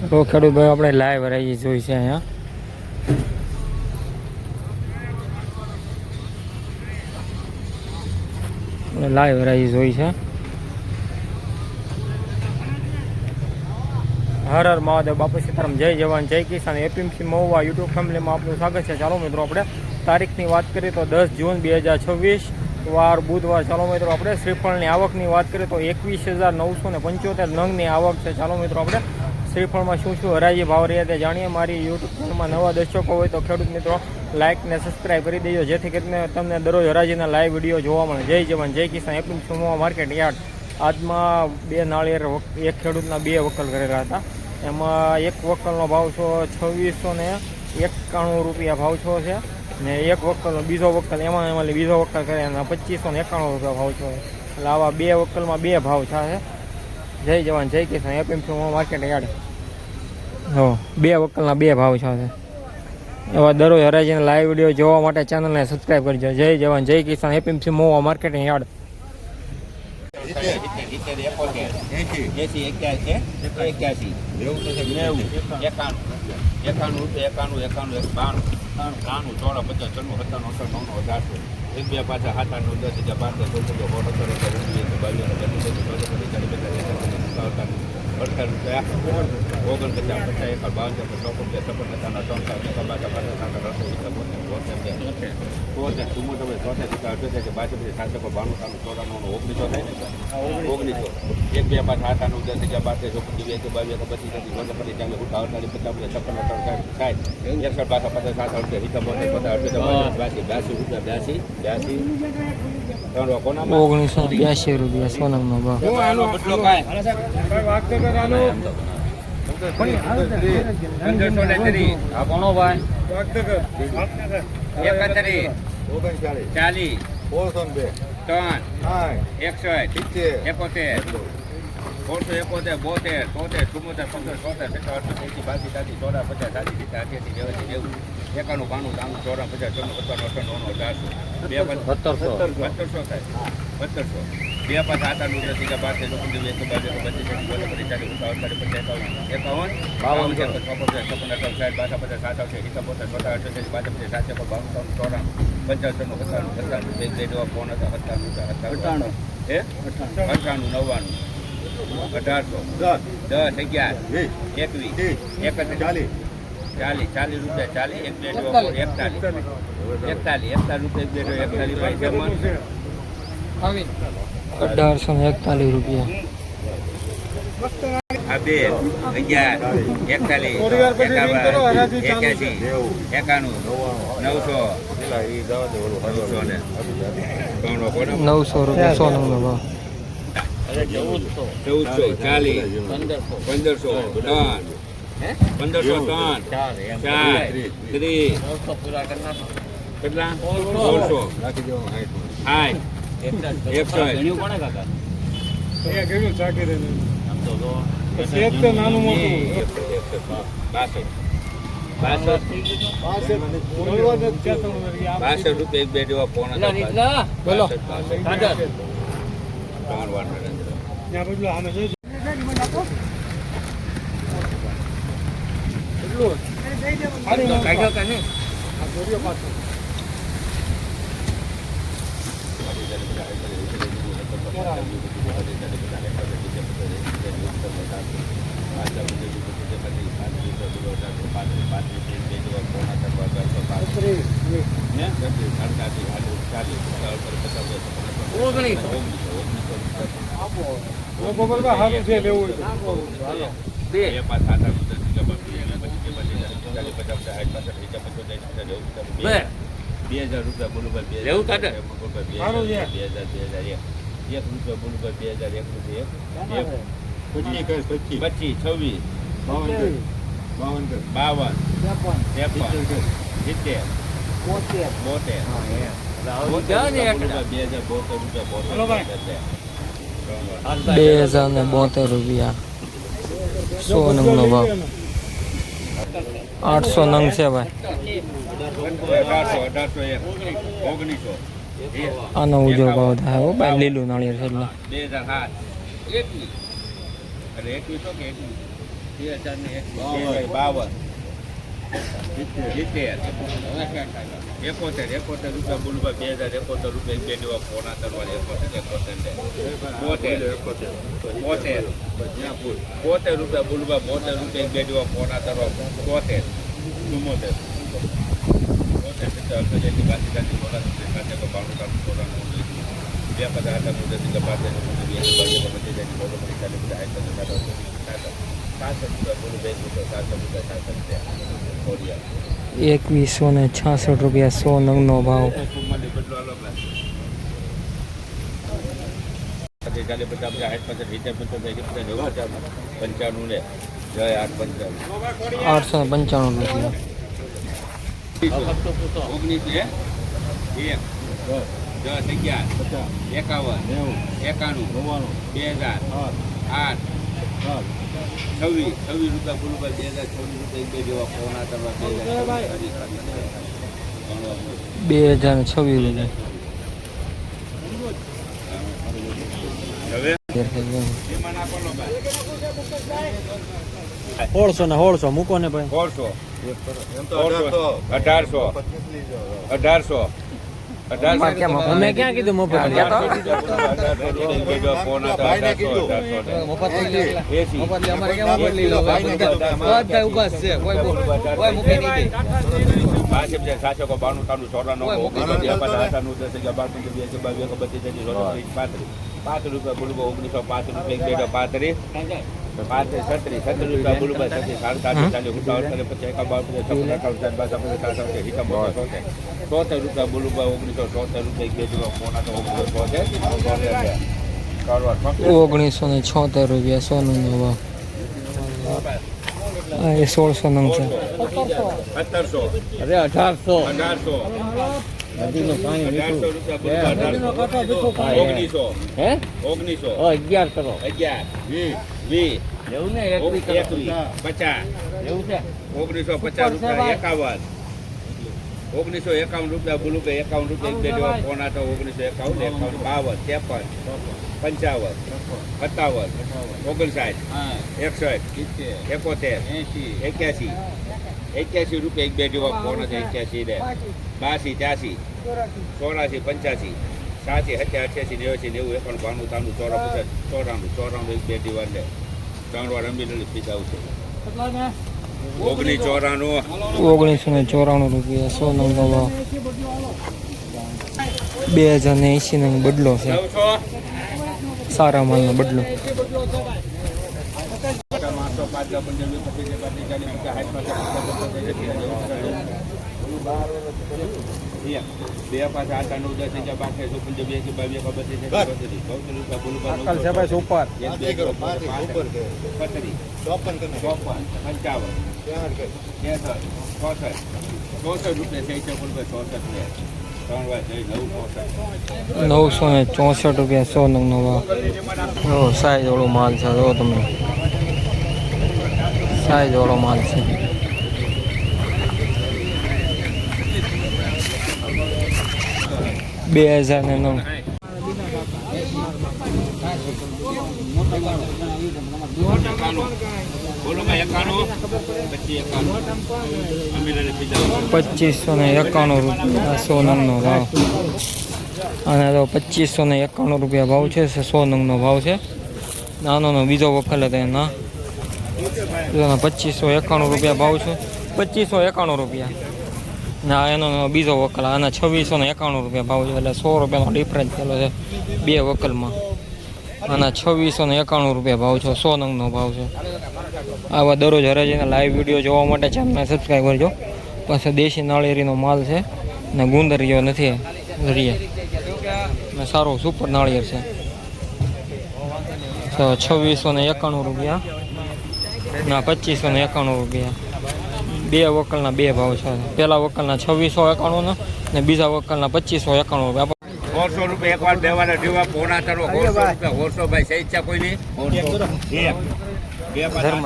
તો ખેડૂત ભાઈ આપણે લાઈવ હરાજી જોઈ છે અહીંયા લાઈવ હરાજી જોઈ છે। હર હર મહાદેવ, બાપુ સીતારામ, જય જવાન જય કિસાન। એપીએમસી મહુવા યુટ્યુબ ફેમિલીમાં આપનું સ્વાગત છે। ચાલો મિત્રો આપણે તારીખની વાત કરીએ તો 10 જૂન 2026 વાર બુધવાર। ચાલો મિત્રો આપણે શ્રીફળની આવકની વાત કરીએ તો 21,975 નંગની આવક છે। ચાલો મિત્રો આપણે શ્રીફળમાં શું શું હરાજી ભાવ રહ્યા તે જાણીએ। મારી યુટ્યુબ ચેનલમાં નવા દર્શકો હોય તો ખેડૂત મિત્રો લાઇક ને સબસ્ક્રાઈબ કરી દેજો, જેથી કરીને તમને દરરોજ હરાજીના લાઈવ વિડીયો જોવા મળે। જય જવાન જય કિસાન। એપીએમસી મહુવા માર્કેટ યાર્ડ આજમાં 2 નાળિયેર એક ખેડૂતના 2 વકલ કરેલા હતા। એમાં એક વકલનો ભાવ છો 2691 રૂપિયા ભાવ છો છે ને એક વકલનો બીજો વકલ એમાં બીજો વકલ કરે એના 2591 રૂપિયા ભાવ છો। એટલે આવા 2 વકલમાં 2 ભાવ છે। જય જવાન જય કિસાન। એપીએમસી માર્કેટ યાર્ડ 2 વકલના 2 ભાવ છે। એવા દરરોજ હરાજીના લાઈવ વિડીયો જોવા માટે ચેનલને સબસ્ક્રાઈબ કરજો। જય જવાન જય કિસાન। એપીએમસી મહુવા માર્કેટ યાર્ડ 1982 રૂપિયા સોનમનો ભાવ। 1841 રૂપિયા। ₹900 સોનમનો ભાવ। 1440 1503 કેટલા 1600 રાખી દો 62 રૂપિયા એક બે જેવા પોણા બોલો ₹2072 સોનમનો ભાવ। 800 નંગ છે ભાઈ। આનો ઊંચો ભાવ થાય હો ભાઈ, લીલું નાળિયેર છે એટલે 2007 21 એટલે 21 કે 21 52 71 રૂપિયા બોલું 2071 રૂપિયા એક બે દેવા પોણા તરવા 71 રૂપિયા બોલું 72 રૂપિયા એક બે દેવા પોણા તરવા 73 ₹2166 100 નંગનો ભાવ. ₹895. 2026. ₹1600 મૂકો ને ભાઈ. 1800 અમે ક્યાં કીધું મફત? ₹1976 સોનું નો ભાવ. એ 1600 નંગ છે. 1800 નદીનું પાણી મીઠું. 1900 હે? 1900 11 કરો. 11 20 એવું ને 21 50 એવું છે. 1950 રૂપિયા 51 1951 રૂપિયા બોલું કે 51 રૂપિયા એક બે દેવા પોણા તો 1951 52 53 55 57 59 61 71 રૂપિયા એક બે દેવા પોણા છે 81 ને 82 83 84 85 87 88 90 91 92 93 એક બે દીવા લે 3 વાર રમી પીતા આવશે. 1994 રૂપિયા 100 નંગનો ભાવ. 2080 નંગ બદલો છે. સારા માલનો બદલો. ₹964 100 નંગનો ભાવ. સાઈઝ વાળો માલ છે. જો તમે સાઈઝ વાળો માલ છે. ₹2009. ₹2591 100 નંગનો ભાવ. અને તો ₹2591 ભાવ છે. 100 નંગનો ભાવ છે. નાનો બીજો વખત હતો એના ₹2591 ભાવ છે. ₹2591 ના એનો બીજો વકલ. આના ₹2691 ભાવ છે. એટલે ₹100 ડિફરન્સ થયેલો છે બે વકલમાં. આના ₹2691 ભાવ છે. 100 નંગનો ભાવ છે. આવા દરરોજ હરાજીના લાઈવ વિડીયો જોવા માટે ચેનલને સબસ્ક્રાઈબ કરજો. પછી દેશી નાળિયેરીનો માલ છે ને ગુંદરીયો નથી ને સારો સુપર નાળિયેર છે. ₹2691 ના ₹2591. બે વકલના બે ભાવ છે. પહેલા વકલના ₹2691 ને બીજા વકલના ₹2591. ₹100 એક વાર બે વાર દેવા પોણા તરવો ₹100 ભાઈ સહી છે કોઈ નહીં. ધર્મ